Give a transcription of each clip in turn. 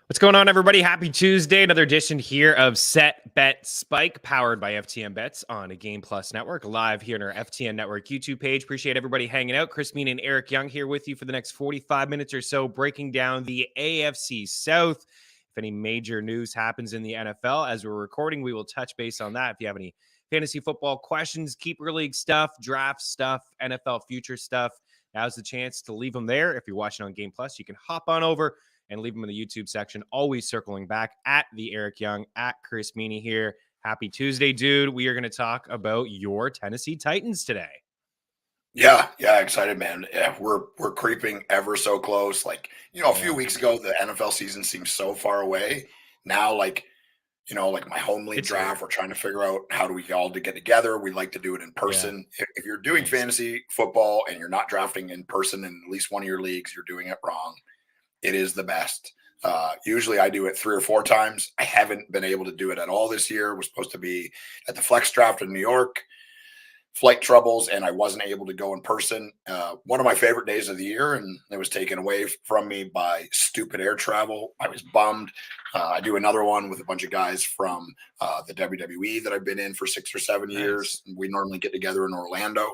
What's going on, everybody? Happy Tuesday. Another edition here of Set Bet Spike, powered by FTN Bets on a Game Plus Network, live here on our FTN Network YouTube page. Appreciate everybody hanging out. Meaney and Eric Young here with you for the next 45 minutes or so, breaking down the AFC South. If any major news happens in the NFL as we're recording, we will touch base on that. If you have any fantasy football questions, keeper league stuff, draft stuff, NFL future stuff, now's the chance to leave them there. If you're watching on Game Plus, you can hop on over and leave them in the YouTube section. Always circling back at the Eric Young, at Chris Meaney here. Happy Tuesday, dude. We are going to talk about your Tennessee Titans today. Yeah, excited, man. Yeah, we're creeping ever so close. Like, a few weeks ago, the NFL season seemed so far away. Now, like my home league draft, we're trying to figure out how do we all get together. We like to do it in person. Yeah. If you're doing fantasy football and you're not drafting in person in at least one of your leagues, you're doing it wrong. It is the best. Usually I do it 3 or 4 times. I haven't been able to do it at all this year. We're supposed to be at the Flex Draft in New York, flight troubles, and I wasn't able to go in person. One of my favorite days of the year, and it was taken away from me by stupid air travel. I was bummed. I do another one with a bunch of guys from the WWE that I've been in for 6 or 7 years. We normally get together in Orlando.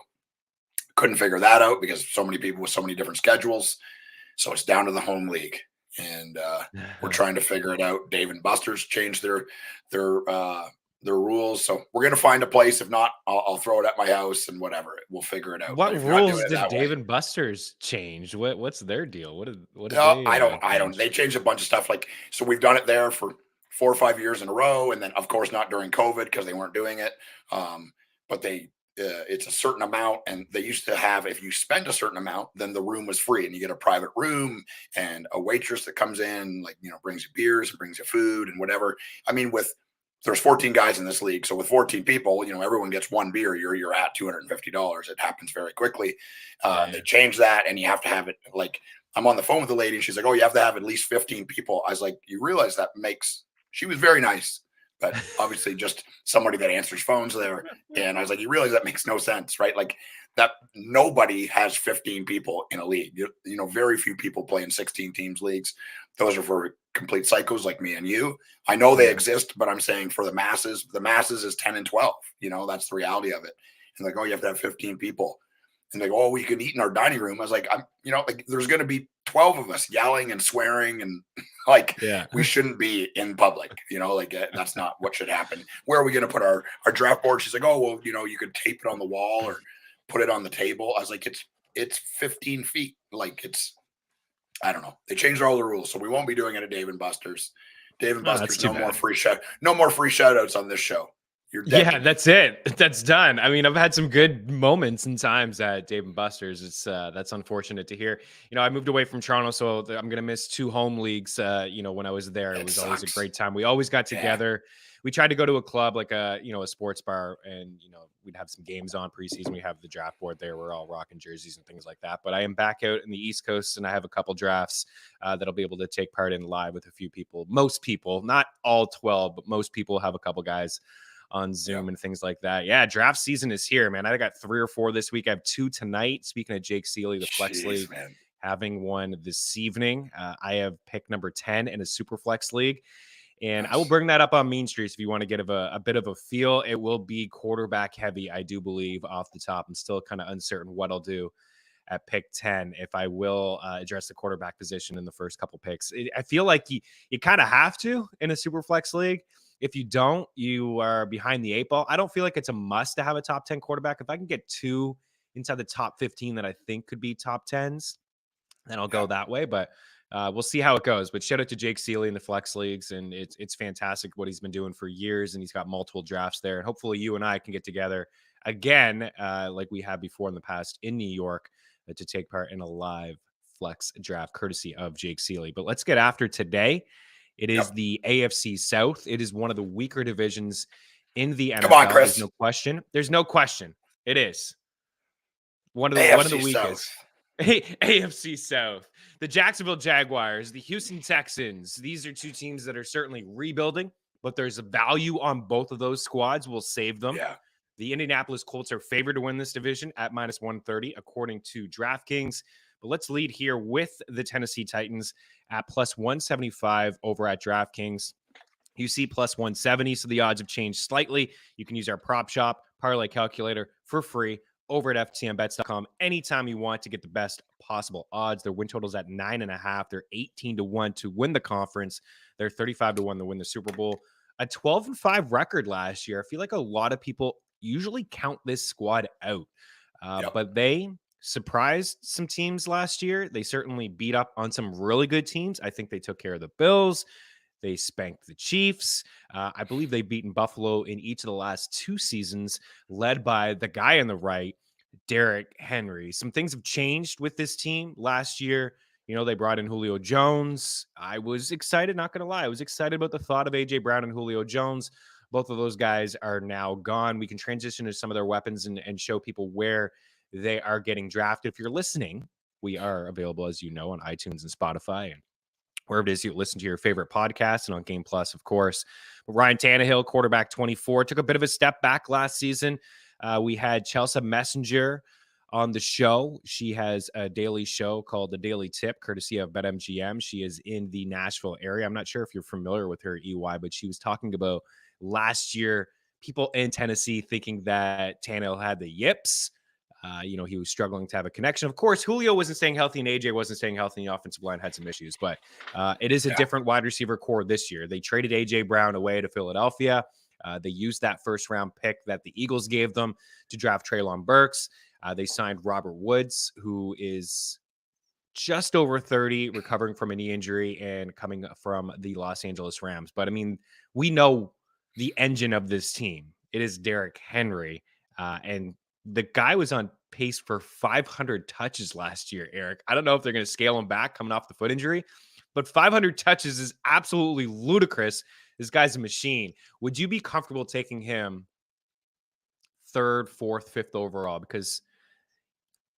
Couldn't figure that out because so many people with so many different schedules. So it's down to the home league, and we're trying to figure it out. Dave and Buster's changed their rules, so we're gonna find a place. If not, I'll throw it at my house and whatever. We'll figure it out. What rules did Dave and Buster's change? What's their deal? I don't. They changed a bunch of stuff. Like, so we've done it there for 4 or 5 years in a row, and then of course not during COVID because they weren't doing it. But they. It's a certain amount, and they used to have, if you spend a certain amount, then the room was free, and you get a private room and a waitress that comes in, like, brings you beers and brings you food and whatever. I mean, there's 14 guys in this league, so with 14 people, everyone gets one beer. You're at $250. It happens very quickly. They changed that, and you have to have it. Like, I'm on the phone with the lady, and she's like, "Oh, you have to have at least 15 people." I was like, "You realize that makes?" She was very nice. But obviously just somebody that answers phones there. And I was like, you realize that makes no sense, right? Like, that nobody has 15 people in a league. Very few people play in 16 teams leagues. Those are for complete psychos like me and you. I know they exist, but I'm saying for the masses is 10 and 12. That's the reality of it. And like, oh, you have to have 15 people. And they go, oh, we can eat in our dining room. I was like, there's going to be 12 of us yelling and swearing and we shouldn't be in public, that's not what should happen. Where are we going to put our draft board? She's like, oh, well, you could tape it on the wall or put it on the table. I was like, it's 15 feet. Like, I don't know. They changed all the rules. So we won't be doing it at Dave and Buster's. Dave and Buster's, no more free shout outs on this show. Yeah, that's it. That's done. I mean, I've had some good moments and times at Dave and Buster's. It's that's unfortunate to hear. I moved away from Toronto, so I'm gonna miss 2 home leagues. When I was there, it was always a great time. We always got together. We tried to go to a club like a sports bar, and we'd have some games on preseason. We have the draft board there. We're all rocking jerseys and things like that. But I am back out in the East Coast, and I have a couple drafts that I'll be able to take part in live with a few people. Most people, not all 12, but most people have a couple guys on Zoom and things like that. Yeah, draft season is here, man. I got 3 or 4 this week. I have 2 tonight. Speaking of Jake Seeley, the Flex League, having one this evening. I have pick number 10 in a Super Flex League. And I will bring that up on Mean Streets if you want to get a bit of a feel. It will be quarterback heavy, I do believe, off the top. I'm still kind of uncertain what I'll do at pick 10, if I will address the quarterback position in the first couple picks. I feel like you kind of have to in a Super Flex League. If you don't, you are behind the 8 ball. I don't feel like it's a must to have a top 10 quarterback. If I can get 2 inside the top 15 that I think could be top 10s, then I'll go that way. But we'll see how it goes. But shout out to Jake Seeley in the Flex Leagues. And it's fantastic what he's been doing for years. And he's got multiple drafts there. And hopefully you and I can get together again, like we have before in the past in New York, to take part in a live Flex draft courtesy of Jake Seeley. But let's get after today. It is the AFC South. It is one of the weaker divisions in the NFL. Come on, Chris. There's no question. There's no question. It is one of the weakest. AFC South. The Jacksonville Jaguars, the Houston Texans. These are 2 teams that are certainly rebuilding, but there's a value on both of those squads. We'll save them. Yeah. The Indianapolis Colts are favored to win this division at -130, according to DraftKings. But let's lead here with the Tennessee Titans at plus 175 over at DraftKings. You see plus 170, so the odds have changed slightly. You can use our prop shop parlay calculator for free over at ftnbets.com anytime you want to get the best possible odds. Their win totals at 9.5. They're 18-1 to win the conference. They're 35-1 to win the Super Bowl. A 12-5 record last year. I feel like a lot of people usually count this squad out, but they surprised some teams last year. They certainly beat up on some really good teams. I think they took care of the Bills. They spanked the Chiefs. I believe they've beaten Buffalo in each of the last 2 seasons, led by the guy on the right, Derrick Henry. Some things have changed with this team last year. You know, they brought in Julio Jones. I was excited, not going to lie. I was excited about the thought of A.J. Brown and Julio Jones. Both of those guys are now gone. We can transition to some of their weapons and show people where they are getting drafted. If you're listening, we are available, as you know, on iTunes and Spotify and wherever it is you listen to your favorite podcast, and on Game Plus, of course. But Ryan Tannehill, quarterback 24, took a bit of a step back last season. We had Chelsea Messenger on the show. She has a daily show called The Daily Tip, courtesy of BetMGM. She is in the Nashville area. I'm not sure if you're familiar with her, EY, but she was talking about last year, people in Tennessee thinking that Tannehill had the yips. You know, he was struggling to have a connection. Of course, Julio wasn't staying healthy and AJ wasn't staying healthy. And the offensive line had some issues, but it is a different wide receiver core this year. They traded AJ Brown away to Philadelphia. They used that first round pick that the Eagles gave them to draft Treylon Burks. They signed Robert Woods, who is just over 30, recovering from a knee injury and coming from the Los Angeles Rams. But I mean, we know the engine of this team. It is Derrick Henry. And the guy was on pace for 500 touches last year, Eric. I don't know if they're going to scale him back coming off the foot injury, but 500 touches is absolutely ludicrous. This guy's a machine. Would you be comfortable taking him 3rd, 4th, 5th overall? Because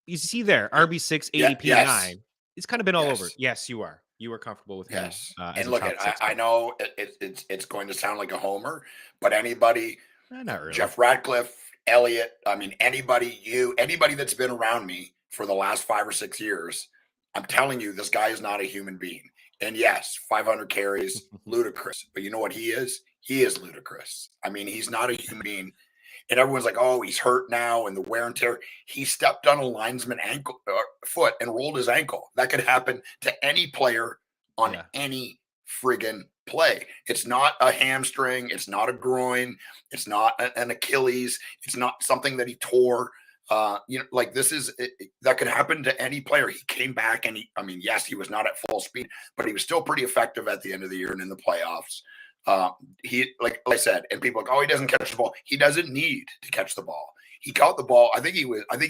you see there, RB6, ADP 9. It's kind of been all over. Yes, you are. You are comfortable with him. And look, I know it's going to sound like a homer, but anybody, not really. Jeff Radcliffe, Elliott, I mean, anybody that's been around me for the last 5 or 6 years, I'm telling you, this guy is not a human being. And yes, 500 carries, ludicrous. But you know what he is? He is ludicrous. I mean, he's not a human being. And everyone's like, oh, he's hurt now and the wear and tear. He stepped on a linesman foot and rolled his ankle. That could happen to any player on any friggin' play. It's not a hamstring. It's not a groin. It's not an Achilles. It's not something that he tore. You know, like that could happen to any player. He came back and yes, he was not at full speed, but he was still pretty effective at the end of the year and in the playoffs. He, like I said, and people are like, oh, he doesn't catch the ball. He doesn't need to catch the ball. He caught the ball. I think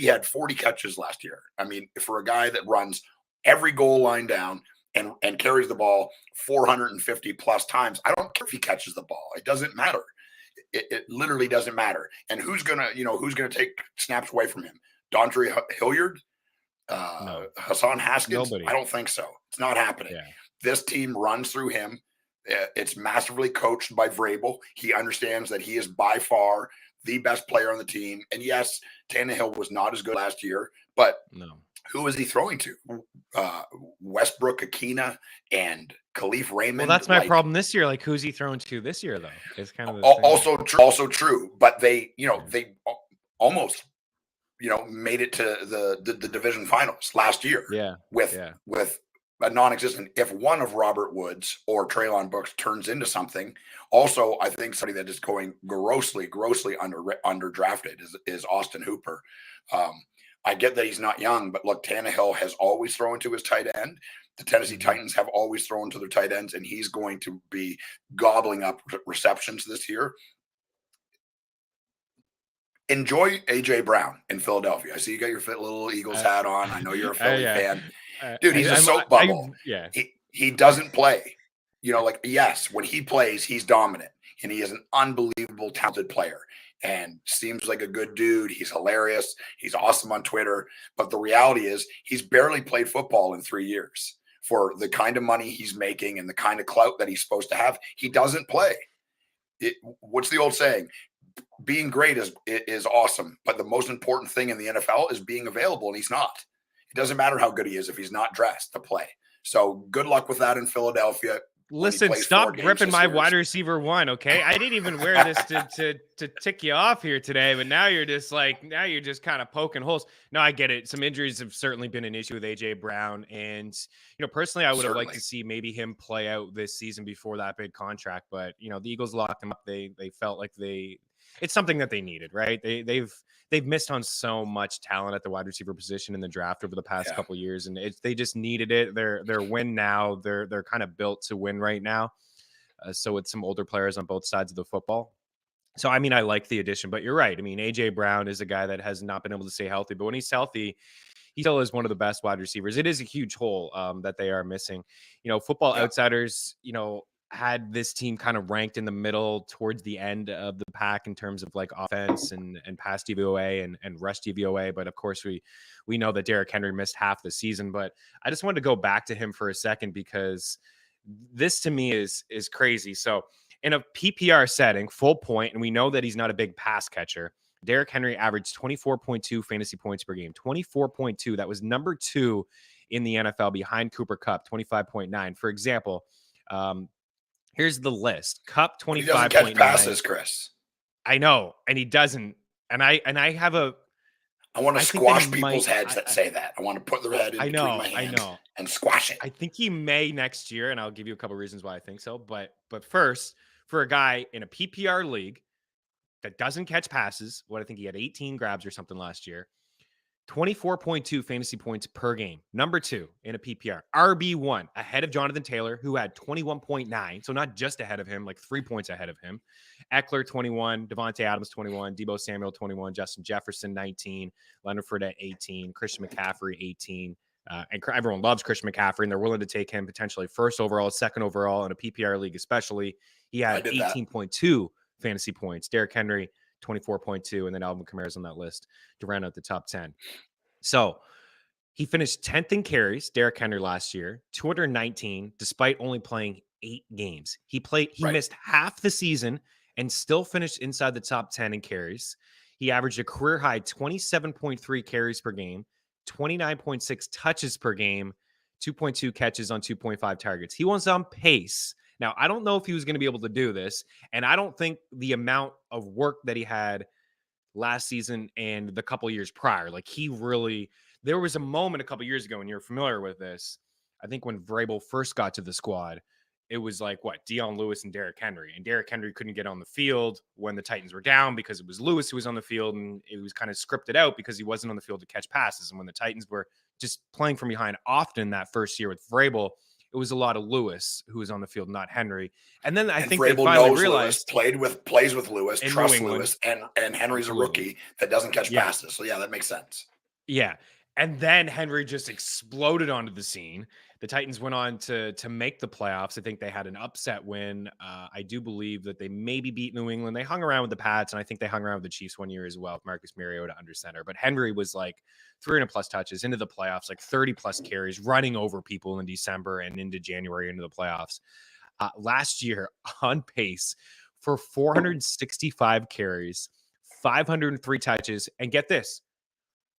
he had 40 catches last year. I mean, for a guy that runs every goal line down and carries the ball 450 plus times, I don't care if he catches the ball. It doesn't matter. It literally doesn't matter. And who's gonna take snaps away from him? Dontre Hilliard, No. Hassan Haskins. Nobody. I don't think so. It's not happening. Yeah. This team runs through him. It's massively coached by Vrabel. He understands that he is by far the best player on the team. And yes, Tannehill was not as good last year, but who is he throwing to? Westbrook Akina and Khalif Raymond. Well, that's my problem this year. Like, who's he throwing to this year, though? It's kind of also true. But they almost made it to the division finals last year. With a non-existent. If one of Robert Woods or Treylon Burks turns into something, also I think somebody that is going grossly underdrafted is Austin Hooper. I get that he's not young, but look, Tannehill has always thrown to his tight end. The Tennessee Titans have always thrown to their tight ends, and he's going to be gobbling up receptions this year. Enjoy A.J. Brown in Philadelphia. I see you got your little Eagles hat on. I know you're a Philly fan. Dude, he's a soap bubble. He doesn't play. Yes, when he plays, he's dominant. And he is an unbelievable, talented player. And seems like a good dude. He's hilarious. He's awesome on Twitter. But the reality is he's barely played football in 3 years. For the kind of money he's making and the kind of clout that he's supposed to have, he doesn't play. What's the old saying? Being great is awesome. But the most important thing in the NFL is being available, and he's not. It doesn't matter how good he is if he's not dressed to play. So good luck with that in Philadelphia. Listen, stop ripping my wide receiver one, okay? I didn't even wear this to tick you off here today, but now you're just kind of poking holes. No, I get it. Some injuries have certainly been an issue with AJ Brown, and personally, I would have liked to see maybe him play out this season before that big contract. But the Eagles locked him up. They felt like it's something that they needed, right? They've missed on so much talent at the wide receiver position in the draft over the past couple of years, and they just needed it. They're win now. They're kind of built to win right now. So with some older players on both sides of the football. So I like the addition, but you're right. AJ Brown is a guy that has not been able to stay healthy, but when he's healthy, he still is one of the best wide receivers. It is a huge hole that they are missing. Football Outsiders, had this team kind of ranked in the middle towards the end of the pack in terms of like offense and pass DVOA and rush DVOA. But of course we know that Derrick Henry missed half the season, but I just wanted to go back to him for a second because this to me is crazy. So in a PPR setting, full point, and we know that he's not a big pass catcher, Derrick Henry averaged 24.2 fantasy points per game, 24.2. That was number 2 in the NFL behind Cooper Kupp, 25.9. For example, here's the list. Kupp 25.9. He doesn't catch passes, Chris. I know, and he doesn't. And I have a. I want to squash people's heads that say that. I want to put their head in between my hands and squash it. I think he may next year, and I'll give you a couple of reasons why I think so. But first, for a guy in a PPR league that doesn't catch passes, I think he had 18 grabs or something last year. 24.2 fantasy points per game. Number 2 in a PPR. RB1, ahead of Jonathan Taylor, who had 21.9. So not just ahead of him, like 3 points ahead of him. Eckler, 21. Devontae Adams, 21. Deebo Samuel, 21. Justin Jefferson, 19. Leonard Fournette, 18. Christian McCaffrey, 18. And everyone loves Christian McCaffrey, and they're willing to take him potentially first overall, second overall in a PPR league especially. He had 18.2 fantasy points. Derrick Henry, 24.2, and then Alvin Kamara's on that list to round out the top 10. So he finished 10th in carries, Derrick Henry last year, 219, despite only playing 8 games. He missed half the season and still finished inside the top 10 in carries. He averaged a career high 27.3 carries per game, 29.6 touches per game, 2.2 catches on 2.5 targets. He was on pace. Now, I don't know if he was going to be able to do this, and I don't think the amount of work that he had last season and the couple years prior, there was a moment a couple years ago, and you're familiar with this, I think when Vrabel first got to the squad, it was like, Dion Lewis and Derrick Henry, and Derrick Henry couldn't get on the field when the Titans were down because it was Lewis who was on the field, and it was kind of scripted out because he wasn't on the field to catch passes, and when the Titans were just playing from behind often that first year with Vrabel, it was a lot of Lewis who was on the field, not Henry. And then I think Vrabel they finally realized Lewis, plays with Lewis, trusts Lewis, and Henry's a rookie that doesn't catch passes. So that makes sense. Yeah. And then Henry just exploded onto the scene. The Titans went on to make the playoffs. I think they had an upset win. I do believe that they maybe beat New England. They hung around with the Pats, and I think they hung around with the Chiefs one year as well. Marcus Mariota under center. But Henry was like 300+ touches into the playoffs, like 30+ carries, running over people in December and into January into the playoffs. Last year, on pace for 465 carries, 503 touches, and get this,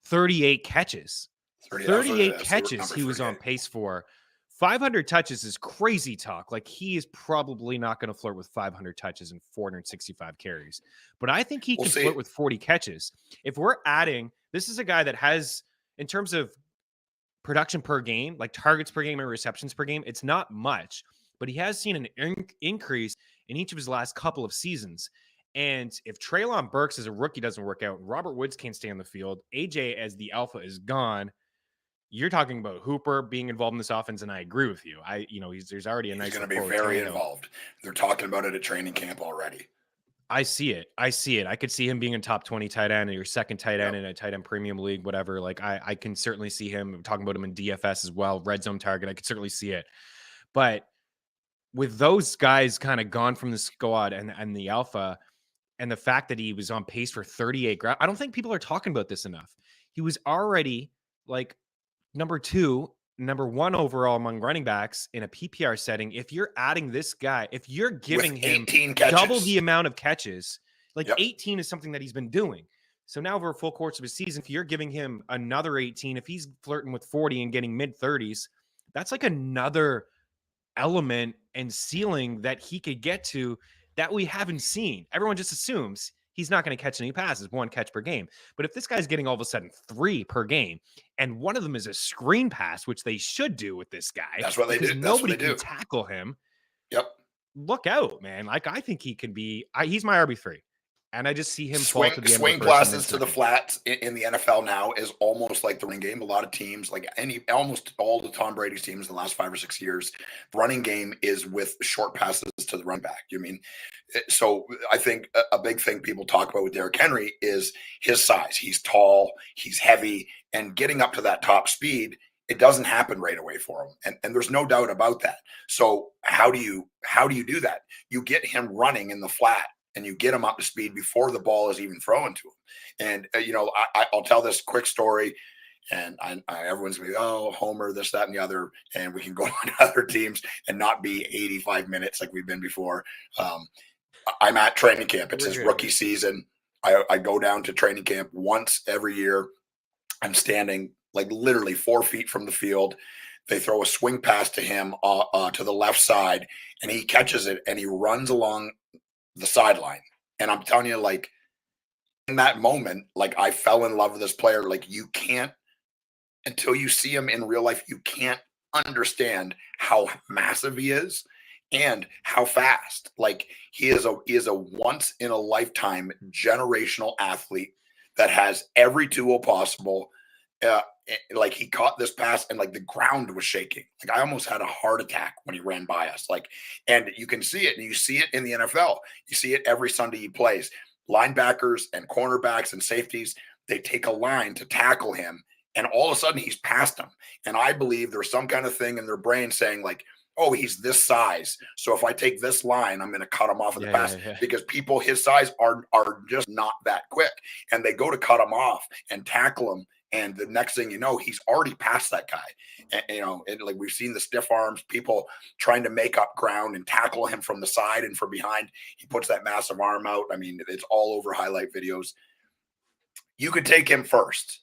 38 catches. 38 catches he was on pace for. 500 touches is crazy talk. Like, he is probably not going to flirt with 500 touches and 465 carries. But I think he can flirt with 40 catches. If we're adding, this is a guy that has, in terms of production per game, like targets per game and receptions per game, it's not much. But he has seen an increase in each of his last couple of seasons. And if Treylon Burks as a rookie doesn't work out, Robert Woods can't stay on the field, AJ as the alpha is gone, you're talking about Hooper being involved in this offense, and I agree with you. There's already a nice. He's going to be very involved. They're talking about it at training camp already. I see it. I could see him being a top 20 tight end or your second tight end in a tight end premium league, whatever. Like, I can certainly see him talking about him in DFS as well. Red zone target. I could certainly see it. But with those guys kind of gone from the squad and the alpha, and the fact that he was on pace for 38 grabs, I don't think people are talking about this enough. He was already like number 1 overall among running backs in a PPR setting. If you're adding this guy, if you're giving him double the amount of catches, 18 is something that he's been doing. So now over a full course of a season, if you're giving him another 18, if he's flirting with 40 and getting mid 30s, that's like another element and ceiling that he could get to that we haven't seen. Everyone just assumes he's not going to catch any passes, 1 catch per game. But if this guy's getting all of a sudden 3 per game, and one of them is a screen pass, which they should do with this guy, that's what they do. Nobody can tackle him. Yep. Look out, man. Like, I think he can be, he's my RB3. And I just see him swing fall to the end swing of the first passes to the flats in the NFL now is almost like the running game. A lot of teams, like almost all the Tom Brady's teams in the last 5 or 6 years, running game is with short passes to the running back. You mean, so I think a big thing people talk about with Derrick Henry is his size. He's tall, he's heavy, and getting up to that top speed, it doesn't happen right away for him. And there's no doubt about that. So how do you do that? You get him running in the flat, and you get him up to speed before the ball is even thrown to him. And, I'll tell this quick story, and everyone's going to be, oh, Homer, this, that, and the other, and we can go on to other teams and not be 85 minutes like we've been before. I'm at training camp. It's his rookie season. I go down to training camp once every year. I'm standing like literally 4 feet from the field. They throw a swing pass to him to the left side, and he catches it, and he runs along the sideline. And I'm telling you, like, in that moment, like, I fell in love with this player. Like, you can't, until you see him in real life, you can't understand how massive he is and how fast. Like, he is a once in a lifetime generational athlete that has every tool possible. Like, he caught this pass and like the ground was shaking. Like, I almost had a heart attack when he ran by us. Like, and you can see it, and you see it in the NFL. You see it every Sunday he plays. Linebackers and cornerbacks and safeties, they take a line to tackle him, and all of a sudden he's past them. And I believe there's some kind of thing in their brain saying like, oh, he's this size, so if I take this line, I'm going to cut him off of the pass. Because people his size are just not that quick, and they go to cut him off and tackle him. And the next thing you know, he's already past that guy. And, like, we've seen the stiff arms, people trying to make up ground and tackle him from the side and from behind. He puts that massive arm out. I mean, it's all over highlight videos. You could take him first.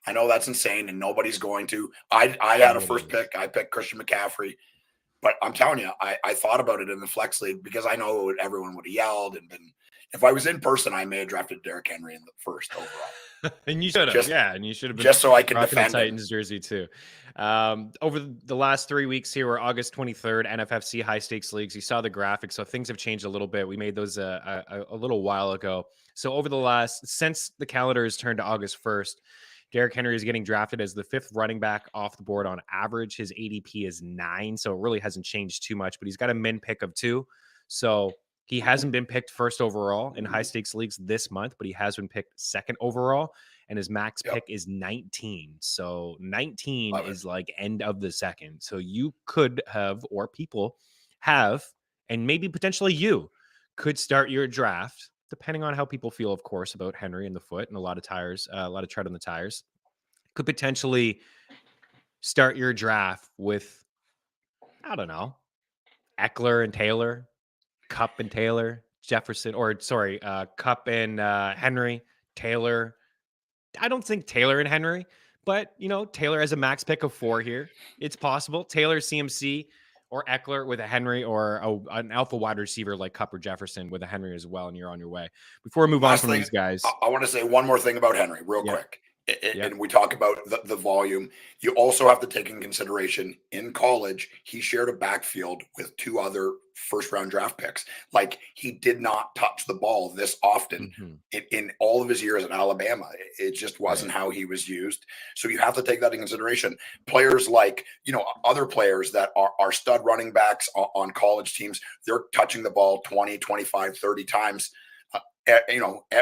I know that's insane, and nobody's going to. I had a first pick. I picked Christian McCaffrey. But I'm telling you, I thought about it in the flex league because I know everyone would have yelled and been. If I was in person, I may have drafted Derrick Henry in the first overall. And you should have, and you should have been just so I can defend the Titans jersey too. Over the last 3 weeks here, we're August 23rd, NFFC high stakes leagues. You saw the graphics, so things have changed a little bit. We made those a little while ago. So since the calendar has turned to August 1st, Derrick Henry is getting drafted as the 5th running back off the board on average. His ADP is 9, so it really hasn't changed too much, but he's got a min pick of 2. So he hasn't been picked first overall in high stakes leagues this month, but he has been picked 2nd overall, and his max pick is 19. So 19 is like end of the second. So you could have, or people have, and maybe potentially you could start your draft, depending on how people feel, of course, about Henry and the foot and a lot of tread on the tires, could potentially start your draft with, I don't know, Eckler and Taylor, Kupp and Taylor, Kupp and Henry, Taylor. I don't think Taylor and Henry, but, Taylor has a max pick of 4 here. It's possible. Taylor, CMC, or Eckler with a Henry, or an alpha wide receiver like Kupp or Jefferson with a Henry as well, and you're on your way. Before we move on from these guys, I want to say one more thing about Henry real quick. And we talk about the volume. You also have to take in consideration in college, he shared a backfield with 2 other first-round draft picks. Like, he did not touch the ball this often in all of his years at Alabama. It just wasn't how he was used. So you have to take that into consideration. Players like, other players that are stud running backs on college teams, they're touching the ball 20, 25, 30 times,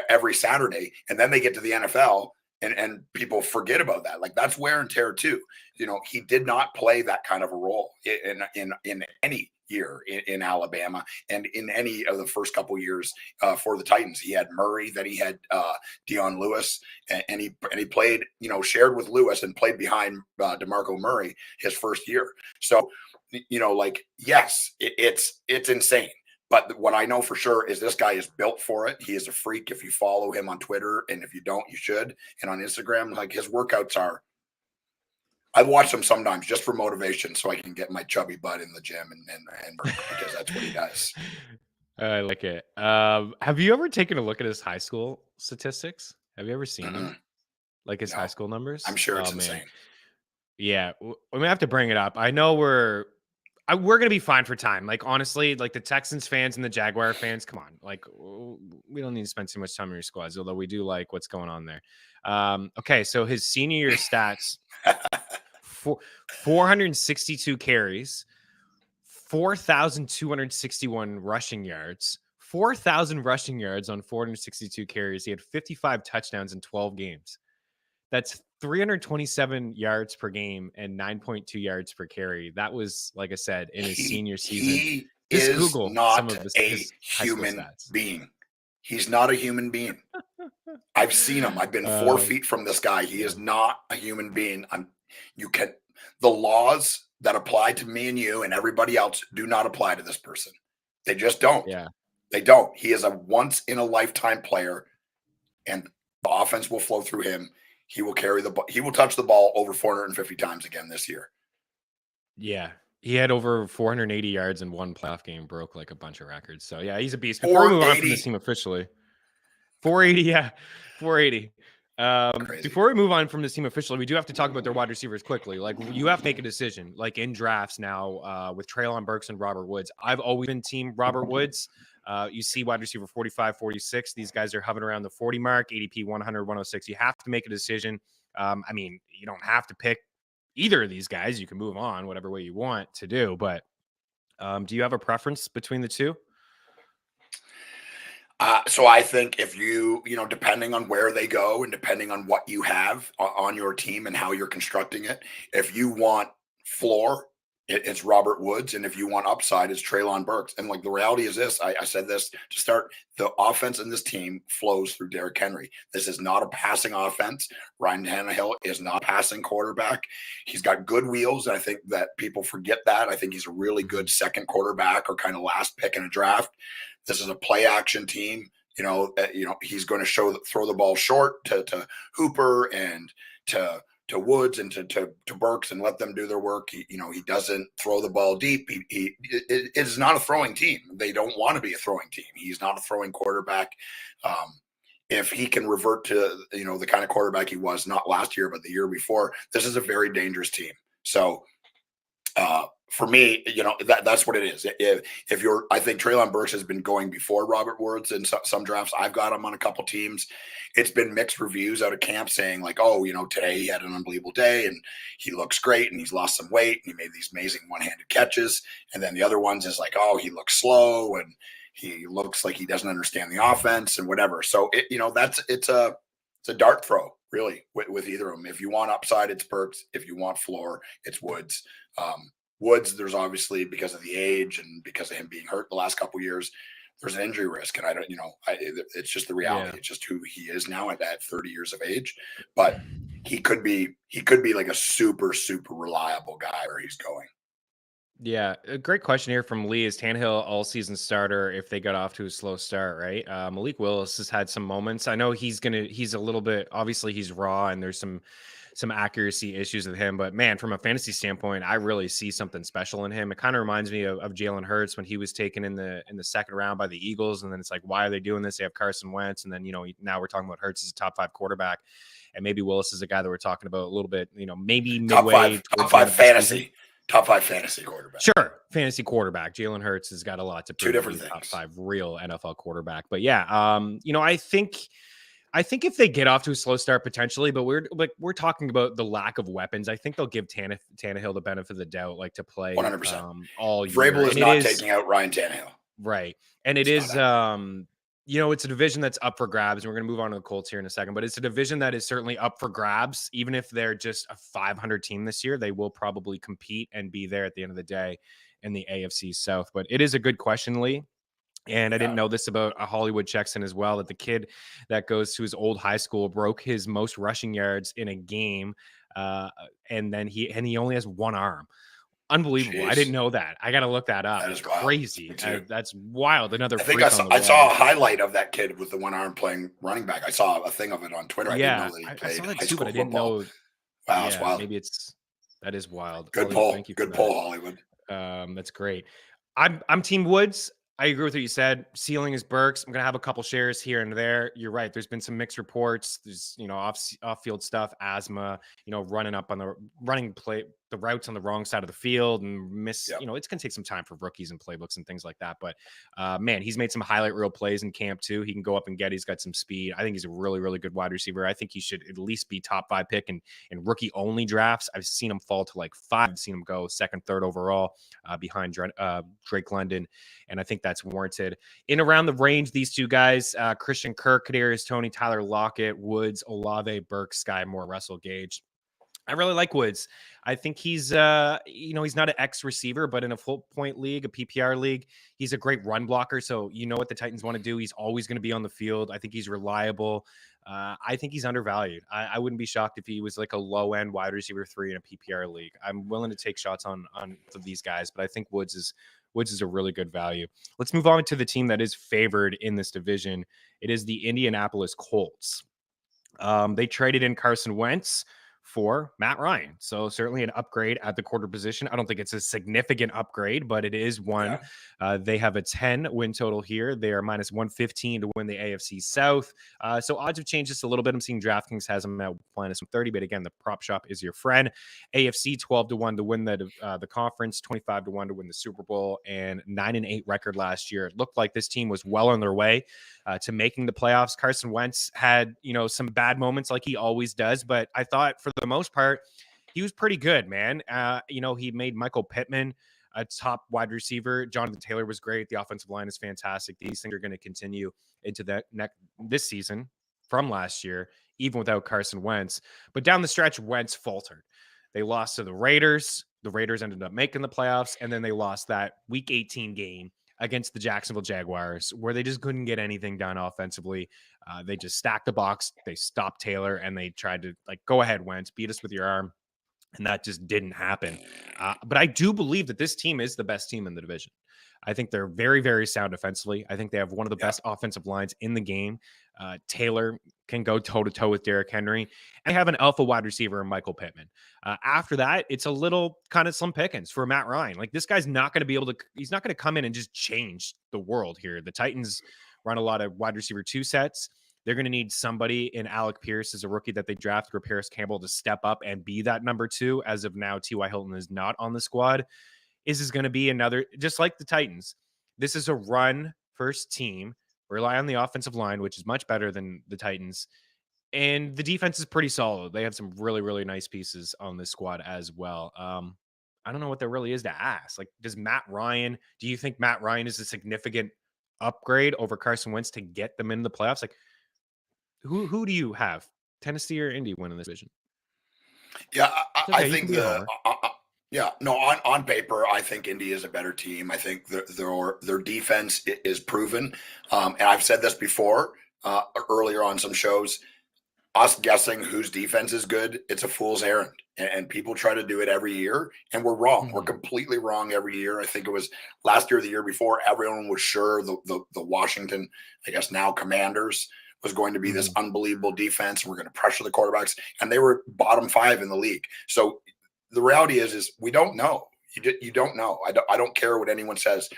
every Saturday. And then they get to the NFL. And people forget about that. Like, that's wear and tear too. He did not play that kind of a role in any year in Alabama and in any of the first couple of years for the Titans. He had Murray, then he had Dion Lewis, and he played, shared with Lewis and played behind DeMarco Murray his first year. So, yes, it's insane. But what I know for sure is this guy is built for it. He is a freak. If you follow him on Twitter, and if you don't, you should. And on Instagram, like his workouts are. I watch them sometimes just for motivation, so I can get my chubby butt in the gym and because that's what he does. I like it. Have you ever taken a look at his high school statistics? Have you ever seen them? Like his high school numbers? I'm sure it's Oh, man. insane. Yeah, we may have to bring it up. I know we're gonna be fine for time. Like honestly, like the Texans fans and the Jaguar fans, come on. Like we don't need to spend too much time on your squads, although we do like what's going on there. Okay, so his senior year stats: 462 carries, 4,261 rushing yards, 4,000 rushing yards on 462 carries. He had 55 touchdowns in 12 games. That's 327 yards per game and 9.2 yards per carry. That was, like I said, in his senior season. He Just is Google not some of his human being. He's not a human being. I've seen him. I've been 4 feet from this guy. He is not a human being. The laws that apply to me and you and everybody else do not apply to this person. They just don't. Yeah. They don't. He is a once in a lifetime player, and the offense will flow through him. He will carry the ball. He will touch the ball over 450 times again this year. Yeah. He had over 480 yards in one playoff game, broke like a bunch of records. So yeah, he's a beast. Before we move on from this team officially, 480, yeah, 480. Before we move on from this team officially, we do have to talk about their wide receivers quickly. Like you have to make a decision, like in drafts now, with Treylon Burks and Robert Woods. I've always been team Robert Woods. You see wide receiver 45, 46. These guys are hovering around the 40 mark, ADP 100, 106. You have to make a decision. I mean, you don't have to pick either of these guys. You can move on whatever way you want to do. But do you have a preference between the two? So I think if depending on where they go and depending on what you have on your team and how you're constructing it, if you want floor, it's Robert Woods. And if you want upside, it's Treylon Burks. And like the reality is this, I said this to start, the offense in this team flows through Derrick Henry. This is not a passing offense. Ryan Tannehill is not a passing quarterback. He's got good wheels. And I think that people forget that. I think he's a really good second quarterback or kind of last pick in a draft. This is a play action team. He's going to throw the ball short to Hooper and to Woods and to Burks and let them do their work. He doesn't throw the ball deep. It is not a throwing team. They don't want to be a throwing team. He's not a throwing quarterback. If he can revert to the kind of quarterback he was not last year but the year before, this is a very dangerous team. So for me, that's what it is. I think Treylon Burks has been going before Robert Woods in some drafts. I've got him on a couple teams. It's been mixed reviews out of camp saying like, oh, today he had an unbelievable day and he looks great and he's lost some weight and he made these amazing one-handed catches. And then the other ones is like, oh, he looks slow and he looks like he doesn't understand the offense and whatever. So it's a dart throw really with either of them. If you want upside, it's Burks. If you want floor, it's Woods. Woods, there's obviously because of the age and because of him being hurt the last couple of years, there's an injury risk. And I don't, it's just the reality. Yeah. It's just who he is now at 30 years of age. But he could be like a super, super reliable guy where he's going. Yeah, a great question here from Lee. Is Tannehill all-season starter if they got off to a slow start, right? Malik Willis has had some moments. I know he's a little bit, obviously he's raw and there's some accuracy issues with him, but man, from a fantasy standpoint, I really see something special in him. It kind of reminds me of Jalen Hurts when he was taken in the second round by the Eagles. And then it's like, why are they doing this? They have Carson Wentz. And then, now we're talking about Hurts as a top 5 quarterback. And maybe Willis is a guy that we're talking about a little bit, maybe midway. Top five fantasy. Top 5 fantasy quarterback. Sure. Fantasy quarterback. Jalen Hurts has got a lot to prove. 2 different things. Top 5 real NFL quarterback. But yeah, I think if they get off to a slow start potentially, but we're talking about the lack of weapons. I think they'll give Tannehill the benefit of the doubt, like to play 100% all year. Vrabel is not taking out Ryan Tannehill. Right. And it's a division that's up for grabs. And we're going to move on to the Colts here in a second, but it's a division that is certainly up for grabs. Even if they're just a 500 team this year, they will probably compete and be there at the end of the day in the AFC South. But it is a good question, Lee. And I didn't know this about a Hollywood Jackson as well, that the kid that goes to his old high school broke his most rushing yards in a game. And then he only has one arm. Unbelievable. I Jeez. didn't know that. I got to look that up. That It's is wild. crazy. That's wild. Another I think freak on the I saw a wall. highlight of that kid with the one arm playing running back. I saw a thing of it on Twitter. I didn't know Yeah, that he I played saw that high too, but school I didn't football. know. Wow, that's Yeah, wild. maybe that is wild. Good Hollywood, pull. thank you for Good that. pull, Hollywood. That's great. I'm Team Woods. I agree with what you said. Ceiling is Burks. I'm gonna have a couple shares here and there. You're right. There's been some mixed reports. There's off field stuff, asthma. Running up on the routes on the wrong side of the field and miss. Yep. It's gonna take some time for rookies and playbooks and things like that. But man, he's made some highlight reel plays in camp too. He can go up and get. He's got some speed. I think he's a really really good wide receiver. I think he should at least be top 5 pick in rookie only drafts. I've seen him fall to like 5. I've seen him go second, third overall behind Drake London. And I think that's warranted. In around the range, these two guys, Christian Kirk, Kadarius Toney, Tyler Lockett, Woods, Olave, Burke, Sky Moore, Russell Gage. I really like Woods. I think he's he's not an X receiver, but in a full point league, a PPR league, he's a great run blocker. So you know what the Titans want to do. He's always going to be on the field. I think he's reliable. I think he's undervalued. I wouldn't be shocked if he was like a low end wide receiver 3 in a PPR league. I'm willing to take shots on these guys, but I think Woods is a really good value. Let's move on to the team that is favored in this division. It is the Indianapolis Colts. They traded in Carson Wentz for Matt Ryan. So certainly an upgrade at the quarter position. I don't think it's a significant upgrade, but it is one. Yeah. They have a 10 win total here. They are minus 115 to win the AFC South. So odds have changed just a little bit. I'm seeing DraftKings has them at minus 30, but again, the prop shop is your friend. AFC 12-1 to win the conference, 25-1 to win the Super Bowl, and 9-8 record last year. It looked like this team was well on their way to making the playoffs. Carson Wentz had, some bad moments like he always does, but I thought for the most part, he was pretty good, man. He made Michael Pittman a top wide receiver. Jonathan Taylor was great. The offensive line is fantastic. These things are going to continue into this season from last year, even without Carson Wentz. But down the stretch, Wentz faltered. They lost to the Raiders. The Raiders ended up making the playoffs, and then they lost that Week 18 game against the Jacksonville Jaguars, where they just couldn't get anything done offensively. They just stacked the box. They stopped Taylor, and they tried to go ahead, Wentz, beat us with your arm. And that just didn't happen. But I do believe that this team is the best team in the division. I think they're very, very sound defensively. I think they have one of the best offensive lines in the game. Taylor can go toe-to-toe with Derrick Henry. And they have an alpha wide receiver in Michael Pittman. After that, it's a little kind of slim pickings for Matt Ryan. This guy's not going to be able to – he's not going to come in and just change the world here. The Titans run a lot of wide receiver 2 sets. They're going to need somebody in Alec Pierce as a rookie that they draft, or Paris Campbell, to step up and be that number 2. As of now, T.Y. Hilton is not on the squad. This is going to be another, just like the Titans, this is a run-first team. Rely on the offensive line, which is much better than the Titans. And the defense is pretty solid. They have some really, really nice pieces on this squad as well. I don't know what there really is to ask. Do you think Matt Ryan is a significant upgrade over Carson Wentz to get them in the playoffs? Who do you have? Tennessee or Indy winning this division? Yeah, Okay, I think on paper, I think Indy is a better team. I think their defense is proven. And I've said this before earlier on some shows. Us guessing whose defense is good, it's a fool's errand. And people try to do it every year, and we're wrong. Mm-hmm. We're completely wrong every year. I think it was last year or the year before, everyone was sure the Washington, I guess now Commanders, was going to be this unbelievable defense. We're going to pressure the quarterbacks, and they were bottom 5 in the league. So the reality is we don't know. You don't know. I don't care what anyone says.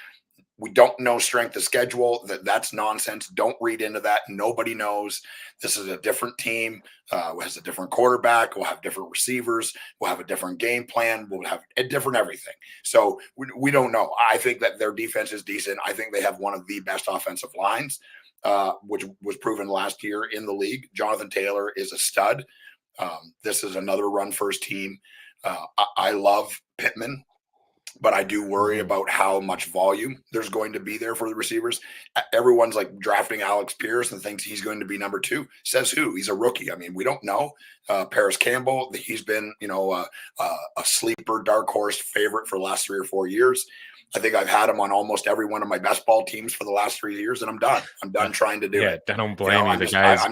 We don't know strength of schedule. That's nonsense. Don't read into that. Nobody knows. This is a different team. Has a different quarterback. We'll have different receivers. We'll have a different game plan. We'll have a different everything. So we don't know. I think that their defense is decent. I think they have one of the best offensive lines, which was proven last year in the league. Jonathan Taylor is a stud. This is another run-first team. I love Pittman. but I do worry about how much volume there's going to be there for the receivers. Everyone's like drafting Alex Pierce and thinks he's going to be number 2. Says who? He's a rookie. I mean, we don't know. Paris Campbell, he's been, a sleeper, dark horse favorite for the last 3 or 4 years. I think I've had him on almost every one of my best ball teams for the last 3 years, and I'm done. I'm done trying to do it. I don't blame you. I'm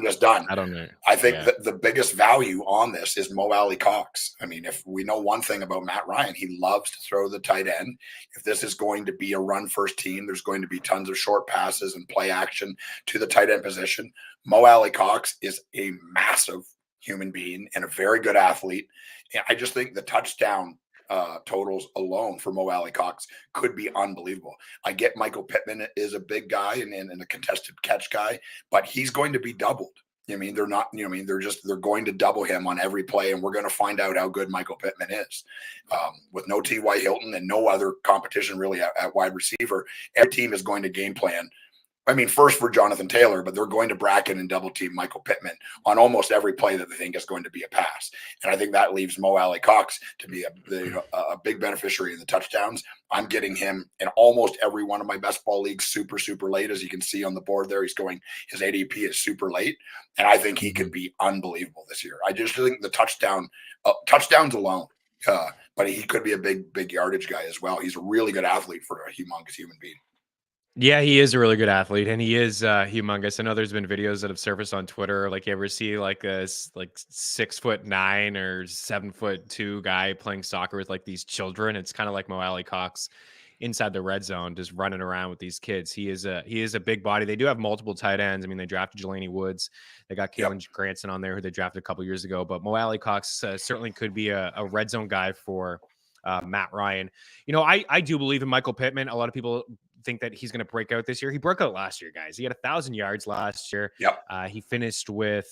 just done. I don't know. I think that the biggest value on this is Mo Alley Cox. I mean, if we know one thing about Matt Ryan, he loves to throw the tight end. If this is going to be a run-first team, there's going to be tons of short passes and play action to the tight end position. Mo Alley Cox is a massive human being and a very good athlete. And I just think the touchdown totals alone for Mo Alley Cox could be unbelievable. I get Michael Pittman is a big guy and a contested catch guy, but he's going to be doubled. I mean, they're not, they're going to double him on every play, and we're going to find out how good Michael Pittman is. With no T.Y. Hilton and no other competition really at wide receiver, every team is going to game plan. I mean, first for Jonathan Taylor, but they're going to bracket and double team Michael Pittman on almost every play that they think is going to be a pass. And I think that leaves Mo Alley Cox to be a big beneficiary of the touchdowns. I'm getting him in almost every one of my best ball leagues super, super late. As you can see on the board there, his ADP is super late. And I think he could be unbelievable this year. I just think the touchdowns alone, but he could be a big yardage guy as well. He's a really good athlete for a humongous human being. Yeah, he is a really good athlete, and he is humongous. I know there's been videos that have surfaced on Twitter. Like, you ever see like a 6'9" or 7'2" guy playing soccer with like these children? It's kind of like Mo Alley Cox inside the red zone, just running around with these kids. He is a big body. They do have multiple tight ends. I mean, they drafted Jelani Woods. They got Kalen Granson on there, who they drafted a couple years ago. But Mo Alley Cox certainly could be a red zone guy for Matt Ryan. I do believe in Michael Pittman. A lot of people think that he's going to break out this year. He broke out last year, guys. He had 1,000 yards last year. He finished with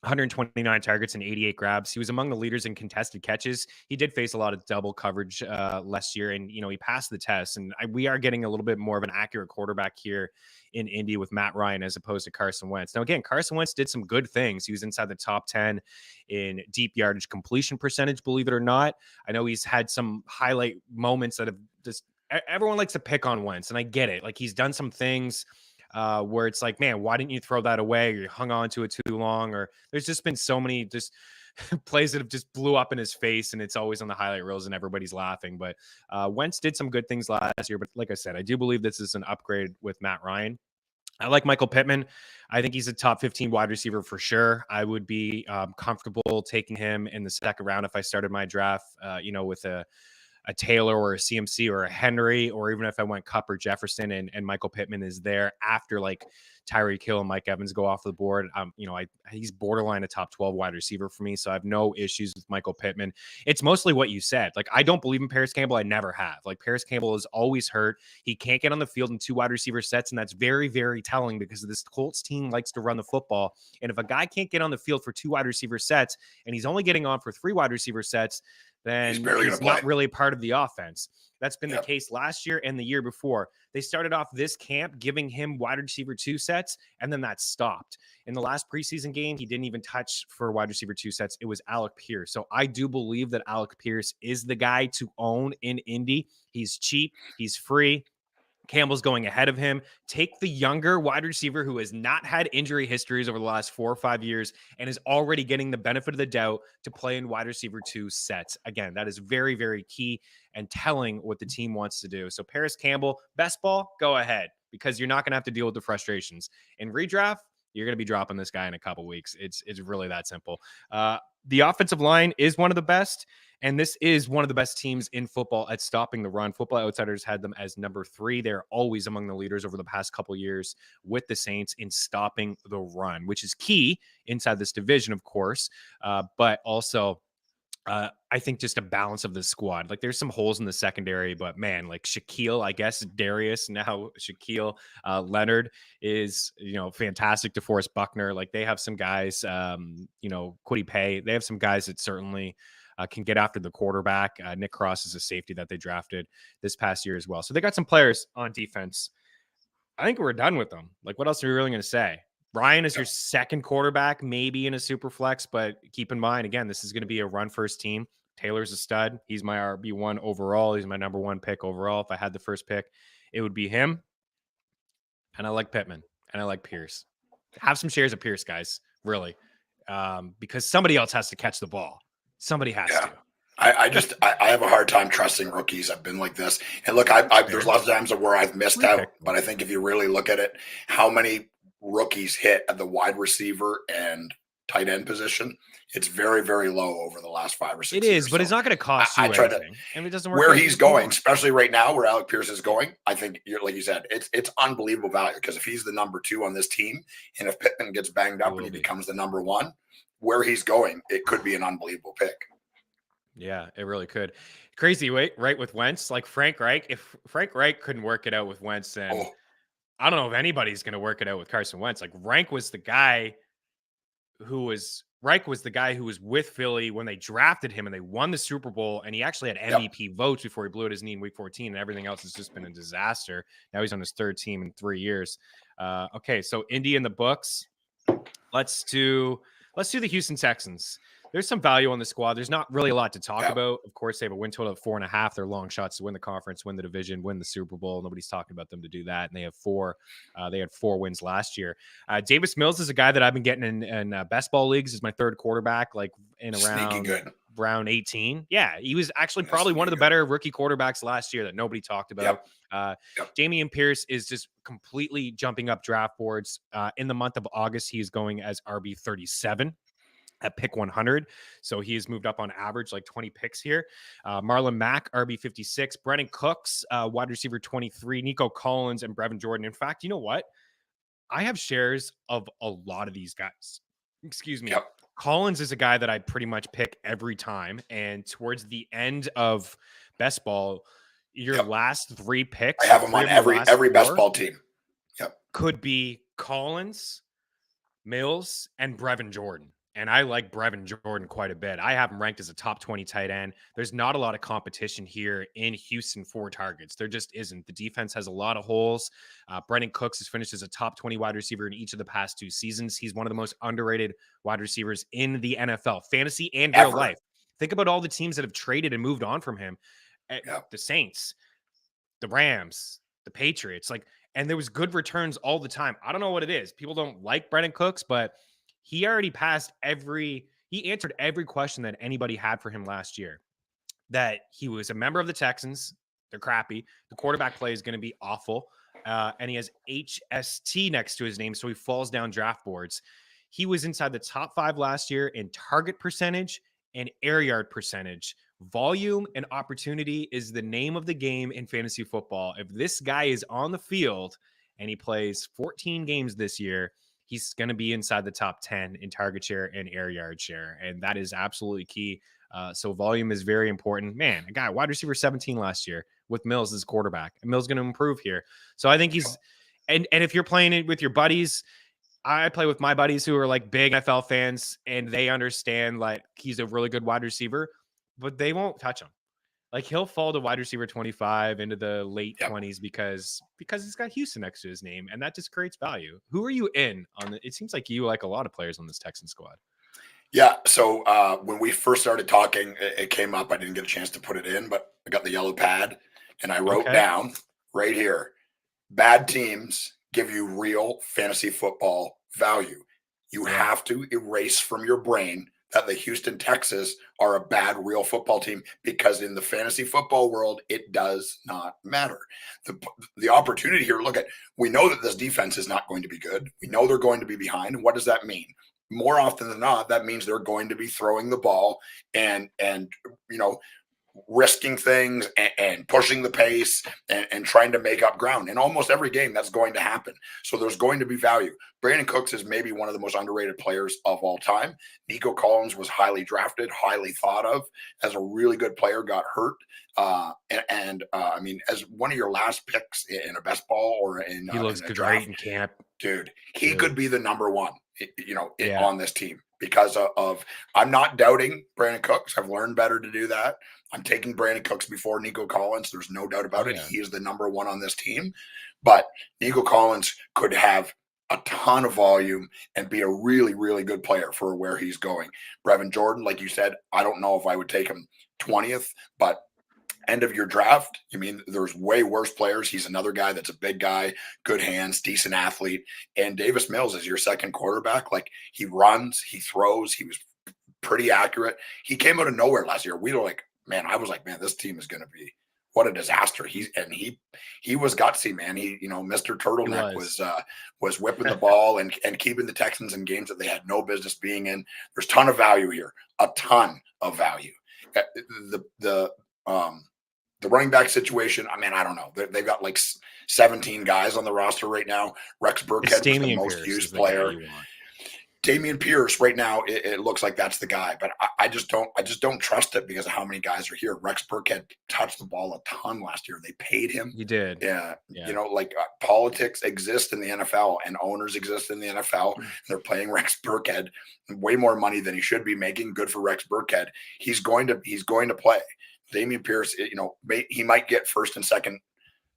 129 targets and 88 grabs. He was among the leaders in contested catches. He did face a lot of double coverage last year, and he passed the test. And we are getting a little bit more of an accurate quarterback here in Indy with Matt Ryan as opposed to Carson Wentz. Now, again, Carson Wentz did some good things. He was inside the top 10 in deep yardage completion percentage, believe it or not. I know he's had some highlight moments that have just everyone likes to pick on Wentz, and I get it. Like, he's done some things where it's like, man, why didn't you throw that away? Or you hung on to it too long, or there's just been so many just plays that have just blew up in his face, and it's always on the highlight reels and everybody's laughing. But Wentz did some good things last year. But like I said, I do believe this is an upgrade with Matt Ryan. I like Michael Pittman. I think he's a top 15 wide receiver for sure. I would be comfortable taking him in the second round if I started my draft, with a Taylor or a CMC or a Henry, or even if I went Kupp or Jefferson and Michael Pittman is there after like Tyreek Hill and Mike Evans go off the board. He's borderline a top 12 wide receiver for me. So I have no issues with Michael Pittman. It's mostly what you said. Like, I don't believe in Paris Campbell. I never have. Like, Paris Campbell is always hurt. He can't get on the field in 2 wide receiver sets. And that's very, very telling because this Colts team likes to run the football. And if a guy can't get on the field for 2 wide receiver sets and he's only getting on for 3 wide receiver sets, then he's not really part of the offense. That's been the case last year and the year before. They started off this camp giving him wide receiver 2 sets, and then that stopped. In the last preseason game, he didn't even touch for wide receiver 2 sets. It was Alec Pierce. So I do believe that Alec Pierce is the guy to own in Indy. He's cheap. He's free. Campbell's going ahead of him. Take the younger wide receiver who has not had injury histories over the last 4 or 5 years and is already getting the benefit of the doubt to play in wide receiver 2 sets. Again, that is very, very key and telling what the team wants to do. So Paris Campbell, best ball, go ahead, because you're not going to have to deal with the frustrations. In redraft, you're going to be dropping this guy in a couple weeks. It's really that simple. The offensive line is one of the best, and this is one of the best teams in football at stopping the run. Football Outsiders had them as number 3. They're always among the leaders over the past couple years with the Saints in stopping the run, which is key inside this division, of course, but also I think just a balance of the squad. Like, there's some holes in the secondary, but man, like Shaquille, I guess Darius, now Shaquille Leonard is, fantastic. DeForest Buckner. Like, they have some guys, Kwity Paye. They have some guys that certainly can get after the quarterback. Nick Cross is a safety that they drafted this past year as well. So they got some players on defense. I think we're done with them. Like, what else are we really going to say? Ryan is your second quarterback, maybe in a super flex, but keep in mind, again, this is going to be a run-first team. Taylor's a stud. He's my RB1 overall. He's my number 1 pick overall. If I had the first pick, it would be him. And I like Pittman and I like Pierce. Have some shares of Pierce, guys, really, because somebody else has to catch the ball. Somebody has to. I have a hard time trusting rookies. I've been like this. And look, there's lots of times where I've missed out, but I think if you really look at it, how many rookies hit at the wide receiver and tight end position, it's very, very low over the last 5 or 6 years. It is, but it's not going to cost you anything. And it doesn't work where he's going, especially right now, where Alec Pierce is going. I think, like you said, it's unbelievable value, because if he's the number 2 on this team, and if Pittman gets banged up and he becomes the number 1, where he's going, it could be an unbelievable pick. Yeah, it really could. Crazy, right? With Wentz, like Frank Reich. If Frank Reich couldn't work it out with Wentz, then I don't know if anybody's going to work it out with Carson Wentz. Like Reich was the guy who was with Philly when they drafted him and they won the Super Bowl, and he actually had MVP votes before he blew out his knee in week 14, and everything else has just been a disaster. Now he's on his 3rd team in 3 years. Okay, so Indy in the books. Let's do the Houston Texans. There's some value on the squad. There's not really a lot to talk about. Of course, they have a win total of 4.5. They're long shots to win the conference, win the division, win the Super Bowl. Nobody's talking about them to do that. And they have 4. They had 4 wins last year. Davis Mills is a guy that I've been getting in best ball leagues. Is my 3rd quarterback, like in around 18. Yeah, he was actually probably one of the better rookie quarterbacks last year that nobody talked about. Dameon Pierce is just completely jumping up draft boards. In the month of August, he is going as RB 37. At pick 100. So he has moved up on average like 20 picks here. Marlon Mack, RB 56. Brennan Cooks, wide receiver 23. Nico Collins and Brevin Jordan. In fact, you know what? I have shares of a lot of these guys. Excuse me. Collins is a guy that I pretty much pick every time. And towards the end of best ball, your last 3 picks. I have them on every best ball team. Could be Collins, Mills, and Brevin Jordan. And I like Brevin Jordan quite a bit. I have him ranked as a top 20 tight end. There's not a lot of competition here in Houston for targets. There just isn't. The defense has a lot of holes. Brennan Cooks has finished as a top 20 wide receiver in each of the past 2 seasons. He's one of the most underrated wide receivers in the NFL, fantasy and real life. Think about all the teams that have traded and moved on from him. The Saints, the Rams, the Patriots, and there was good returns all the time. I don't know what it is. People don't like Brennan Cooks, but he already he answered every question that anybody had for him last year. That he was a member of the Texans. They're crappy. The quarterback play is going to be awful. And he has HST next to his name, so he falls down draft boards. He was inside the top 5 last year in target percentage and air yard percentage. Volume and opportunity is the name of the game in fantasy football. If this guy is on the field and he plays 14 games this year, he's going to be inside the top 10 in target share and air yard share. And that is absolutely key. So volume is very important. Man, a guy, wide receiver 17 last year with Mills as quarterback. And Mills is going to improve here. So I think he's, and if you're playing it with your buddies, I play with my buddies who are like big NFL fans, and they understand like he's a really good wide receiver, but they won't touch him. Like he'll fall to wide receiver 25 into the late 20s because he's got Houston next to his name, and that just creates value. Who are you in on it seems like you like a lot of players on this Texan squad. Yeah. So when we first started talking, it came up. I didn't get a chance to put it in, but I got the yellow pad and I wrote down right here, bad teams give you real fantasy football value. You have to erase from your brain that the Houston Texans are a bad real football team, because in the fantasy football world, it does not matter. The opportunity here, we know that this defense is not going to be good. We know they're going to be behind. And what does that mean? More often than not, that means they're going to be throwing the ball and risking things and pushing the pace and trying to make up ground. In almost every game, that's going to happen. So there's going to be value. Brandon Cooks is maybe one of the most underrated players of all time. Nico Collins was highly drafted, highly thought of as a really good player, got hurt. I mean, as one of your last picks in a best ball or in he looks great in camp. Dude, he could be the number 1, on this team because of I'm not doubting Brandon Cooks. I've learned better to do that. I'm taking Brandon Cooks before Nico Collins. There's no doubt about it. He is the number 1 on this team. But Nico Collins could have a ton of volume and be a really, really good player for where he's going. Brevin Jordan, like you said, I don't know if I would take him 20th, but end of your draft, you mean there's way worse players. He's another guy that's a big guy, good hands, decent athlete. And Davis Mills is your second quarterback. Like, he runs, he throws, he was pretty accurate. He came out of nowhere last year. We were like, man, I was like, man, this team is going to be what a disaster. He was gutsy, man. Mr. Turtleneck was whipping the ball and keeping the Texans in games that they had no business being in. There's a ton of value here, a ton of value. The running back situation, I mean, I don't know. They've got like 17 guys on the roster right now. Rex Burkhead was the most used player. Dameon Pierce right now, it looks like that's the guy, but I just don't trust it because of how many guys are here. Rex Burkhead touched the ball a ton last year. They paid him. He did. Yeah. Politics exist in the NFL and owners exist in the NFL. They're paying Rex Burkhead way more money than he should be making. Good for Rex Burkhead. He's going to play. Dameon Pierce, he might get first and second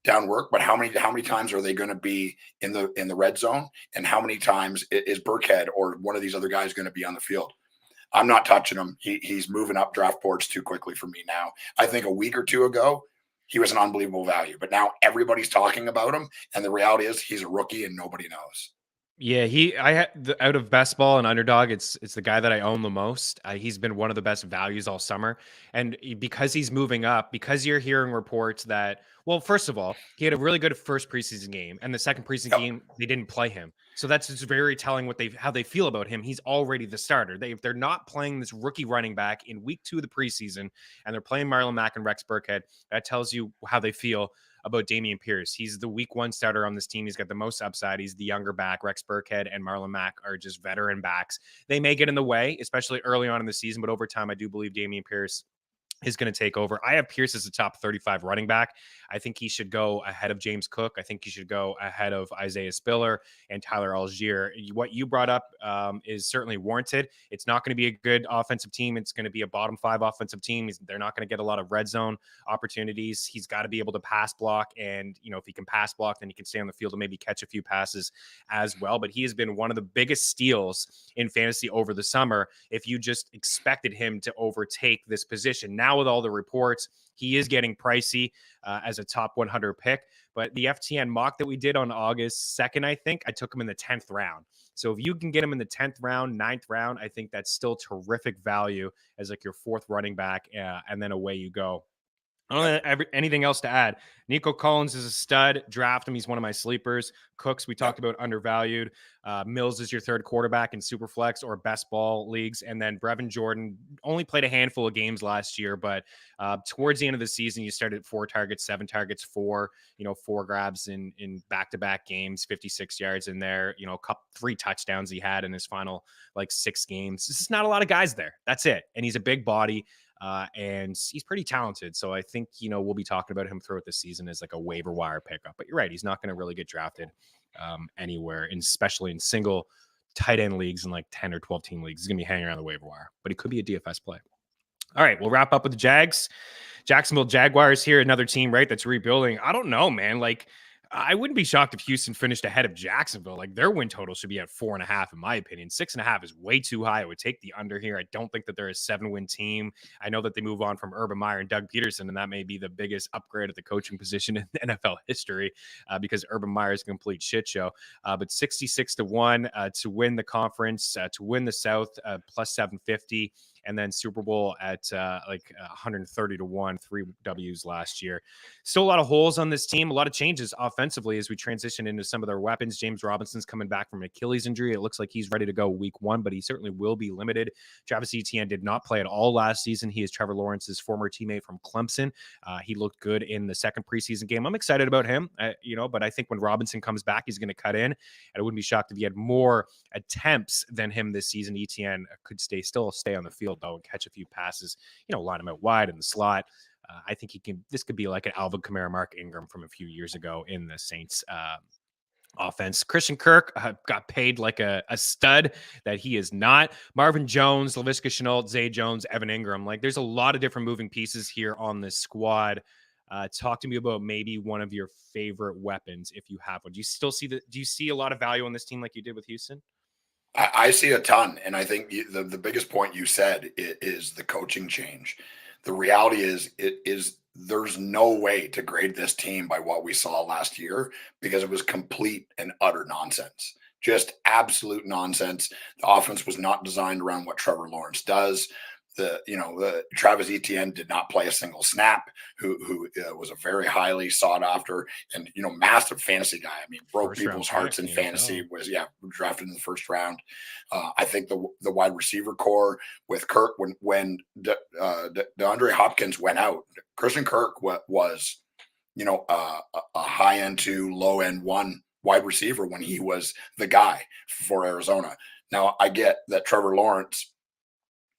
down work, but how many times are they going to be in the red zone, and how many times is Burkhead or one of these other guys going to be on the field? I'm not touching him. He's moving up draft boards too quickly for me now. I think a week or two ago he was an unbelievable value, but now everybody's talking about him, and the reality is he's a rookie and nobody knows. Yeah, out of best ball and underdog, it's the guy that I own the most. He's been one of the best values all summer, and because he's moving up, because you're hearing reports that, well, first of all, he had a really good first preseason game, and the second preseason game they didn't play him, so that's just very telling how they feel about him. He's already the starter. If they're not playing this rookie running back in week 2 of the preseason, and they're playing Marlon Mack and Rex Burkhead, that tells you how they feel about Dameon Pierce. He's the week 1 starter on this team. He's got the most upside. He's the younger back. Rex Burkhead and Marlon Mack are just veteran backs. They may get in the way, especially early on in the season, but over time, I do believe Dameon Pierce is going to take over. I have Pierce as a top 35 running back. I think he should go ahead of James Cook. I think he should go ahead of Isaiah Spiller and Tyler Algier. What you brought up is certainly warranted. It's not going to be a good offensive team. It's going to be a bottom 5 offensive team. They're not going to get a lot of red zone opportunities. He's got to be able to pass block. And, if he can pass block, then he can stay on the field and maybe catch a few passes as well. But he has been one of the biggest steals in fantasy over the summer if you just expected him to overtake this position. Now, with all the reports, he is getting pricey as a top 100 pick. But the FTN mock that we did on August 2nd, I think, I took him in the 10th round. So if you can get him in the 10th round, 9th round, I think that's still terrific value as like your 4th running back, and then away you go. I don't have anything else to add. Nico Collins is a stud. Draft him. He's one of my sleepers. Cooks, we talked about, undervalued. Mills is your 3rd quarterback in Superflex or best ball leagues. And then Brevin Jordan only played a handful of games last year, but towards the end of the season, you started at 4 targets, 7 targets, 4 grabs in back-to-back games, 56 yards in there, 3 touchdowns he had in his final 6 games. This is not a lot of guys there. That's it. And he's a big body. And he's pretty talented. So I think, we'll be talking about him throughout the season as like a waiver wire pickup. But you're right. He's not going to really get drafted anywhere, and especially in single tight end leagues and 10 or 12 team leagues. He's going to be hanging around the waiver wire, but he could be a DFS play. All right, we'll wrap up with the Jags. Jacksonville Jaguars here, another team, right, that's rebuilding. I don't know, man. I wouldn't be shocked if Houston finished ahead of Jacksonville. Their win total should be at 4.5, in my opinion. 6.5 is way too high. I would take the under here. I don't think that they're a 7-win team. I know that they move on from Urban Meyer and Doug Peterson, and that may be the biggest upgrade at the coaching position in NFL history because Urban Meyer is a complete shit show. But 66-1 to win the conference, to win the South, plus 750. And then Super Bowl at 130-1, 3 W's last year. Still a lot of holes on this team, a lot of changes offensively as we transition into some of their weapons. James Robinson's coming back from an Achilles injury. It looks like he's ready to go week 1, but he certainly will be limited. Travis Etienne did not play at all last season. He is Trevor Lawrence's former teammate from Clemson. He looked good in the second preseason game. I'm excited about him, but I think when Robinson comes back, he's going to cut in. And I wouldn't be shocked if he had more attempts than him this season. Etienne could still stay on the field, though, and catch a few passes, line him out wide in the slot. I think this could be like an Alvin Kamara, Mark Ingram from a few years ago in the Saints offense. Christian Kirk got paid like a stud that he is not. Marvin Jones, Laviska Shenault, Zay Jones, Evan Ingram. There's a lot of different moving pieces here on this squad. Talk to me about maybe one of your favorite weapons if you have one. Do you see a lot of value on this team like you did with Houston? I see a ton. And I think the biggest point you said is the coaching change. The reality is there's no way to grade this team by what we saw last year because it was complete and utter nonsense. Just absolute nonsense. The offense was not designed around what Trevor Lawrence does. The Travis Etienne did not play a single snap. Who was a very highly sought after and massive fantasy guy. I mean, broke people's hearts in fantasy. Was drafted in the first round. I think the wide receiver core with Kirk when DeAndre Hopkins went out, Christian Kirk was a high end 2, low end 1 wide receiver when he was the guy for Arizona. Now I get that Trevor Lawrence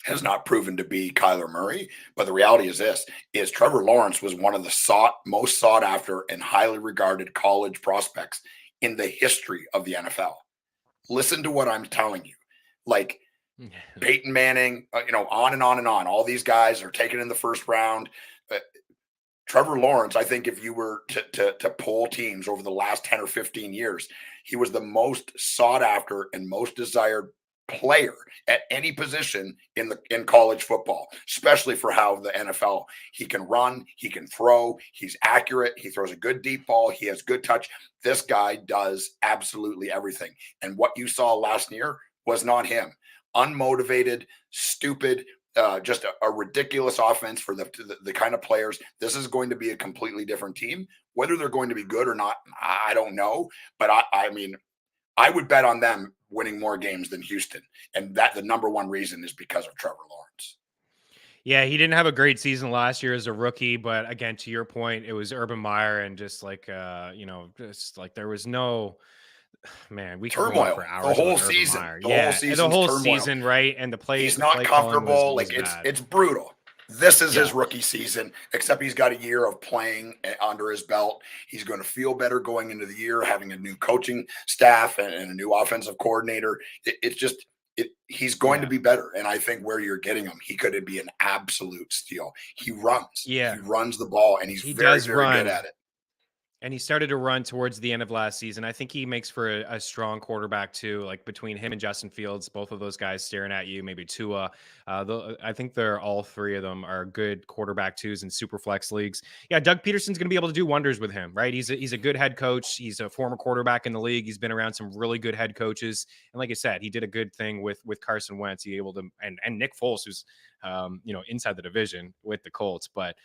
has not proven to be Kyler Murray, but the reality is Trevor Lawrence was one of the most sought after and highly regarded college prospects in the history of the NFL. Listen to what I'm telling you. Like Peyton Manning, on and on and on. All these guys are taken in the first round. Trevor Lawrence, I think if you were to poll teams over the last 10 or 15 years, he was the most sought after and most desired player at any position in college football, especially for how the NFL, he can run, he can throw, he's accurate, he throws a good deep ball, he has good touch. This guy does absolutely everything. And what you saw last year was not him. Unmotivated, stupid, just a ridiculous offense for the kind of players. This is going to be a completely different team. Whether they're going to be good or not, I don't know. But I mean, I would bet on them winning more games than Houston. And that the number one reason is because of Trevor Lawrence. Yeah, he didn't have a great season last year as a rookie, but again, to your point, it was Urban Meyer and just like just like there was no we could go on for hours. The whole season. The whole season, right? And the play. He's not comfortable. Like it's brutal. This is his rookie season, except he's got a year of playing under his belt. He's going to feel better going into the year, having a new coaching staff and a new offensive coordinator. He's going to be better. And I think where you're getting him, he could be an absolute steal. He runs. Yeah. He runs the ball, and he's very, very good at it. And he started to run towards the end of last season. I think he makes for a strong quarterback too. Like between him and Justin Fields, both of those guys staring at you. Maybe Tua. I think they're all three of them are good quarterback twos in super flex leagues. Yeah, Doug Peterson's going to be able to do wonders with him, right? He's a good head coach. He's a former quarterback in the league. He's been around some really good head coaches. And like I said, he did a good thing with Carson Wentz. He able to and Nick Foles, who's inside the division with the Colts, but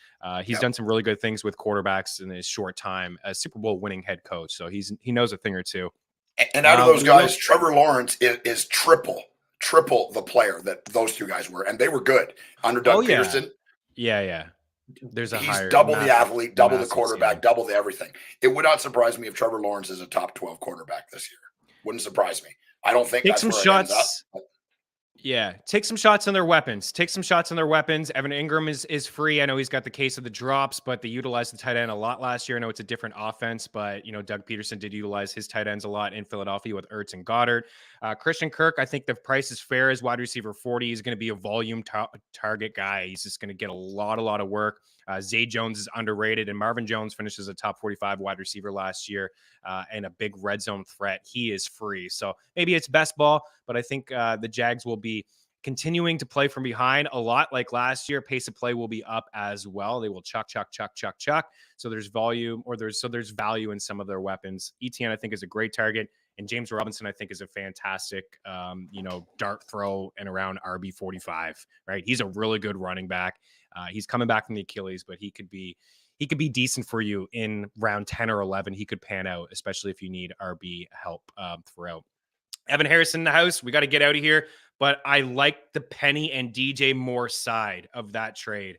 he's done some really good things with quarterbacks in his short time as Super Bowl winning head coach. So he knows a thing or two. And out of those guys, Trevor Lawrence is triple the player that those two guys were, and they were good under Doug Peterson. Yeah. He's double the athlete, double the quarterback, double the everything. It would not surprise me if Trevor Lawrence is a top 12 quarterback this year. Wouldn't surprise me. I don't think that's where it ends up. Yeah, take some shots on their weapons. Evan Ingram is free. I know he's got the case of the drops, but they utilized the tight end a lot last year. I know it's a different offense, but Doug Peterson did utilize his tight ends a lot in Philadelphia with Ertz and Goddard. Christian Kirk, I think the price is fair as wide receiver 40. He's going to be a volume target guy. He's just going to get a lot of work. Zay Jones is underrated, and Marvin Jones finishes a top 45 wide receiver last year and a big red zone threat. He is free. So maybe it's best ball, but I think the Jags will be continuing to play from behind a lot like last year. Pace of play will be up as well. They will chuck. So there's volume there's value in some of their weapons. Etienne, I think, is a great target. And James Robinson, I think, is a fantastic, dart throw and around RB 45, right? He's a really good running back. He's coming back from the Achilles, but he could be decent for you in round 10 or 11. He could pan out, especially if you need RB help throughout. Evan Harrison in the house. We got to get out of here, but I like the Penny and DJ Moore side of that trade.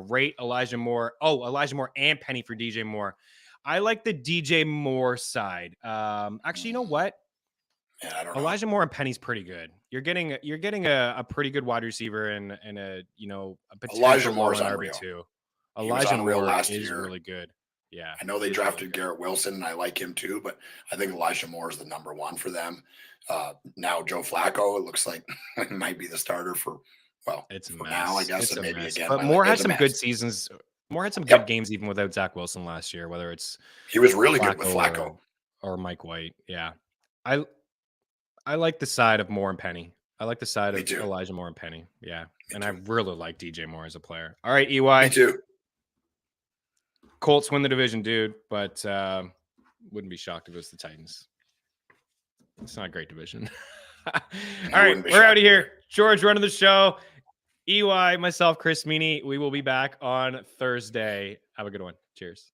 Rate Elijah Moore. Oh, Elijah Moore and Penny for DJ Moore. I like the DJ Moore side. Actually, you know what? Yeah, I don't know. Elijah Moore and Penny's pretty good. You're getting a pretty good wide receiver and a potential Elijah Moore's RB2. Elijah Moore is really good. Yeah. I know they drafted Garrett Wilson, and I like him too, but I think Elijah Moore is the number one for them. Now Joe Flacco, it looks like might be the starter for it's for now, I guess, and maybe again. But Moore had some good seasons. Moore had some good games even without Zach Wilson last year, whether it's he was really good with Flacco or Mike White. Yeah. I like the side of Moore and Penny. I like the side Me of too. Elijah Moore and Penny. Yeah. Me And too. I really like DJ Moore as a player. All right, EY. Me too. Colts win the division, dude, but wouldn't be shocked if it was the Titans. It's not a great division. All right, we're out of here. George running the show. EY, myself, Chris Meaney. We will be back on Thursday. Have a good one. Cheers.